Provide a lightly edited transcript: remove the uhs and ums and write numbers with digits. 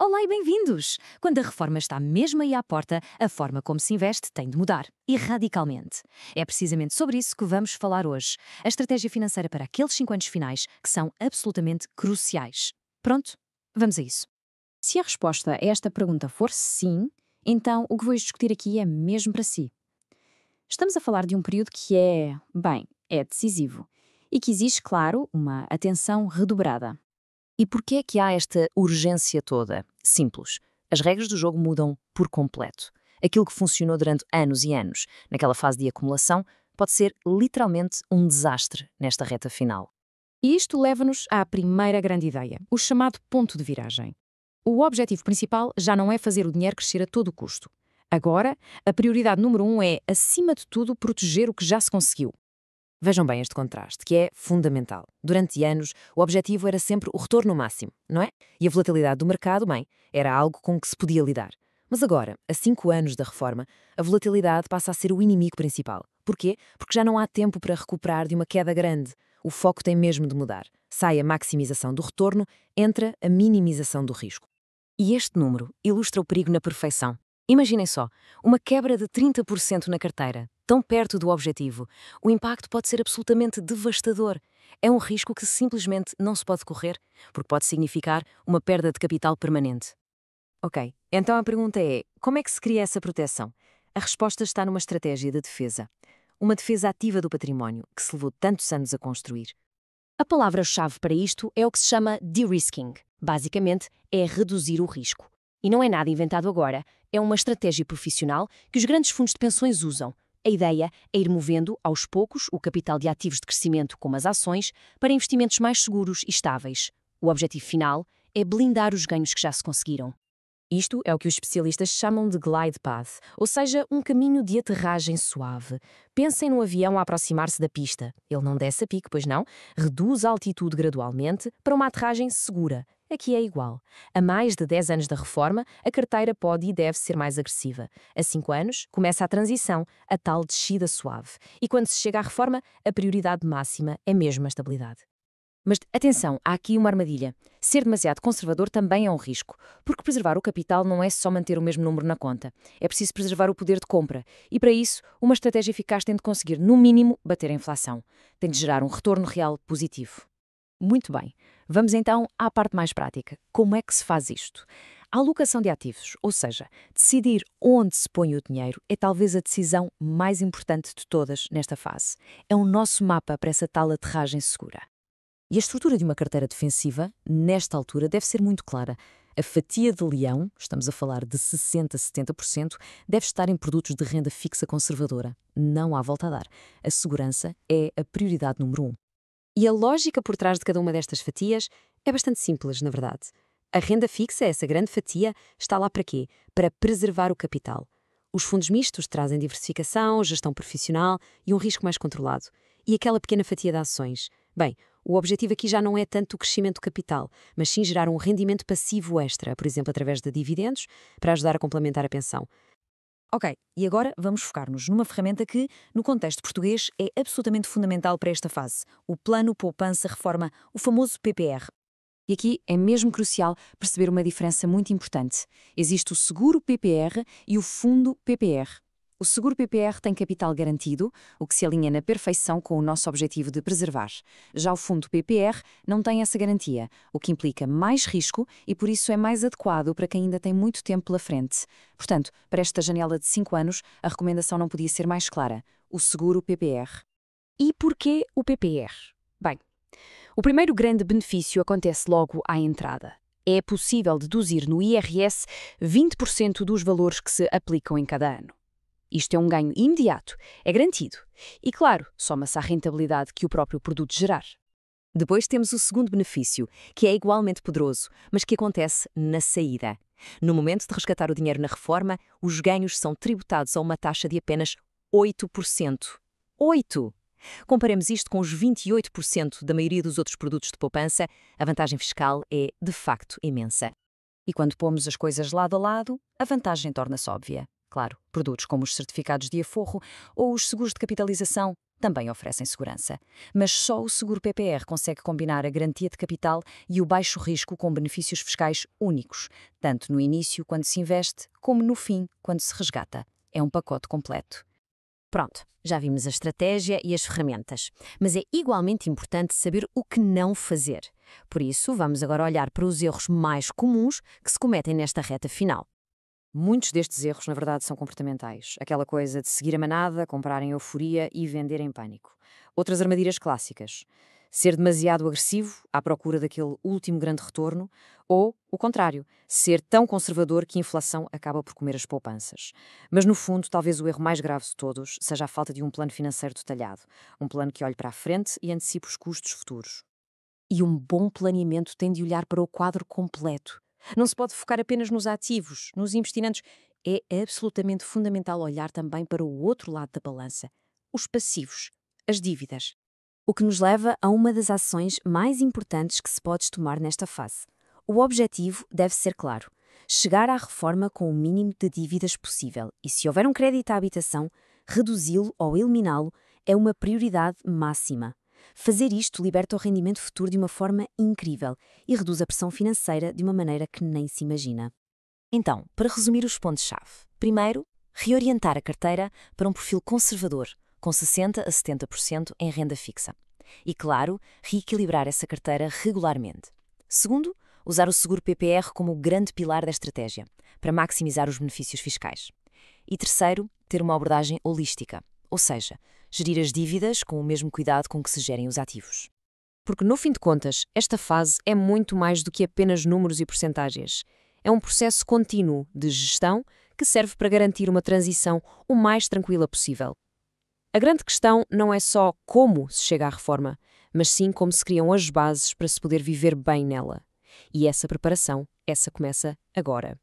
Olá e bem-vindos! Quando a reforma está mesmo aí à porta, a forma como se investe tem de mudar, e radicalmente. É precisamente sobre isso que vamos falar hoje. A estratégia financeira para aqueles 5 anos finais que são absolutamente cruciais. Pronto? Vamos a isso. Se a resposta a esta pergunta for sim, então o que vou discutir aqui é mesmo para si. Estamos a falar de um período que é decisivo e que exige, claro, uma atenção redobrada. E porquê é que há esta urgência toda? Simples. As regras do jogo mudam por completo. Aquilo que funcionou durante anos e anos, naquela fase de acumulação, pode ser literalmente um desastre nesta reta final. E isto leva-nos à primeira grande ideia, o chamado ponto de viragem. O objetivo principal já não é fazer o dinheiro crescer a todo custo. Agora, a prioridade número 1 é, acima de tudo, proteger o que já se conseguiu. Vejam bem este contraste, que é fundamental. Durante anos, o objetivo era sempre o retorno máximo, não é? E a volatilidade do mercado, era algo com que se podia lidar. Mas agora, a 5 anos da reforma, a volatilidade passa a ser o inimigo principal. Porquê? Porque já não há tempo para recuperar de uma queda grande. O foco tem mesmo de mudar. Sai a maximização do retorno, entra a minimização do risco. E este número ilustra o perigo na perfeição. Imaginem só, uma quebra de 30% na carteira, tão perto do objetivo. O impacto pode ser absolutamente devastador. É um risco que simplesmente não se pode correr, porque pode significar uma perda de capital permanente. Ok, então a pergunta é, como é que se cria essa proteção? A resposta está numa estratégia de defesa. Uma defesa ativa do património, que se levou tantos anos a construir. A palavra-chave para isto é o que se chama de-risking. Basicamente, é reduzir o risco. E não é nada inventado agora, é uma estratégia profissional que os grandes fundos de pensões usam. A ideia é ir movendo, aos poucos, o capital de ativos de crescimento, como as ações, para investimentos mais seguros e estáveis. O objetivo final é blindar os ganhos que já se conseguiram. Isto é o que os especialistas chamam de glide path, ou seja, um caminho de aterragem suave. Pensem no avião a aproximar-se da pista. Ele não desce a pique, pois não? Reduz a altitude gradualmente para uma aterragem segura. Aqui é igual. A mais de 10 anos da reforma, a carteira pode e deve ser mais agressiva. A 5 anos, começa a transição, a tal descida suave. E quando se chega à reforma, a prioridade máxima é mesmo a estabilidade. Mas atenção, há aqui uma armadilha. Ser demasiado conservador também é um risco, porque preservar o capital não é só manter o mesmo número na conta. É preciso preservar o poder de compra. E para isso, uma estratégia eficaz tem de conseguir, no mínimo, bater a inflação. Tem de gerar um retorno real positivo. Muito bem. Vamos então à parte mais prática. Como é que se faz isto? A alocação de ativos, ou seja, decidir onde se põe o dinheiro, é talvez a decisão mais importante de todas nesta fase. É o nosso mapa para essa tal aterragem segura. E a estrutura de uma carteira defensiva, nesta altura, deve ser muito clara. A fatia de leão, estamos a falar de 60% a 70%, deve estar em produtos de renda fixa conservadora. Não há volta a dar. A segurança é a prioridade número 1. E a lógica por trás de cada uma destas fatias é bastante simples, na verdade. A renda fixa, essa grande fatia, está lá para quê? Para preservar o capital. Os fundos mistos trazem diversificação, gestão profissional e um risco mais controlado. E aquela pequena fatia de ações? Bem, o objetivo aqui já não é tanto o crescimento do capital, mas sim gerar um rendimento passivo extra, por exemplo, através de dividendos, para ajudar a complementar a pensão. Ok, e agora vamos focar-nos numa ferramenta que, no contexto português, é absolutamente fundamental para esta fase: o Plano Poupança Reforma, o famoso PPR. E aqui é mesmo crucial perceber uma diferença muito importante. Existe o seguro PPR e o fundo PPR. O seguro PPR tem capital garantido, o que se alinha na perfeição com o nosso objetivo de preservar. Já o fundo PPR não tem essa garantia, o que implica mais risco e por isso é mais adequado para quem ainda tem muito tempo pela frente. Portanto, para esta janela de 5 anos, a recomendação não podia ser mais clara: o seguro PPR. E porquê o PPR? Bem, o primeiro grande benefício acontece logo à entrada. É possível deduzir no IRS 20% dos valores que se aplicam em cada ano. Isto é um ganho imediato, é garantido. E, claro, soma-se à rentabilidade que o próprio produto gerar. Depois temos o segundo benefício, que é igualmente poderoso, mas que acontece na saída. No momento de resgatar o dinheiro na reforma, os ganhos são tributados a uma taxa de apenas 8%. 8%! Comparemos isto com os 28% da maioria dos outros produtos de poupança, a vantagem fiscal é, de facto, imensa. E quando pomos as coisas lado a lado, a vantagem torna-se óbvia. Claro, produtos como os certificados de aforro ou os seguros de capitalização também oferecem segurança. Mas só o seguro PPR consegue combinar a garantia de capital e o baixo risco com benefícios fiscais únicos, tanto no início, quando se investe, como no fim, quando se resgata. É um pacote completo. Pronto, já vimos a estratégia e as ferramentas, mas é igualmente importante saber o que não fazer. Por isso, vamos agora olhar para os erros mais comuns que se cometem nesta reta final. Muitos destes erros, na verdade, são comportamentais. Aquela coisa de seguir a manada, comprar em euforia e vender em pânico. Outras armadilhas clássicas. Ser demasiado agressivo, à procura daquele último grande retorno, ou, o contrário, ser tão conservador que a inflação acaba por comer as poupanças. Mas, no fundo, talvez o erro mais grave de todos seja a falta de um plano financeiro detalhado. Um plano que olhe para a frente e antecipe os custos futuros. E um bom planeamento tem de olhar para o quadro completo. Não se pode focar apenas nos ativos, nos investimentos. É absolutamente fundamental olhar também para o outro lado da balança, os passivos, as dívidas. O que nos leva a uma das ações mais importantes que se pode tomar nesta fase. O objetivo deve ser claro: chegar à reforma com o mínimo de dívidas possível e, se houver um crédito à habitação, reduzi-lo ou eliminá-lo é uma prioridade máxima. Fazer isto liberta o rendimento futuro de uma forma incrível e reduz a pressão financeira de uma maneira que nem se imagina. Então, para resumir os pontos-chave. Primeiro, reorientar a carteira para um perfil conservador, com 60% a 70% em renda fixa. E, claro, reequilibrar essa carteira regularmente. Segundo, usar o seguro PPR como o grande pilar da estratégia, para maximizar os benefícios fiscais. E terceiro, ter uma abordagem holística, ou seja, gerir as dívidas com o mesmo cuidado com que se gerem os ativos. Porque, no fim de contas, esta fase é muito mais do que apenas números e percentagens. É um processo contínuo de gestão que serve para garantir uma transição o mais tranquila possível. A grande questão não é só como se chega à reforma, mas sim como se criam as bases para se poder viver bem nela. E essa preparação, essa começa agora.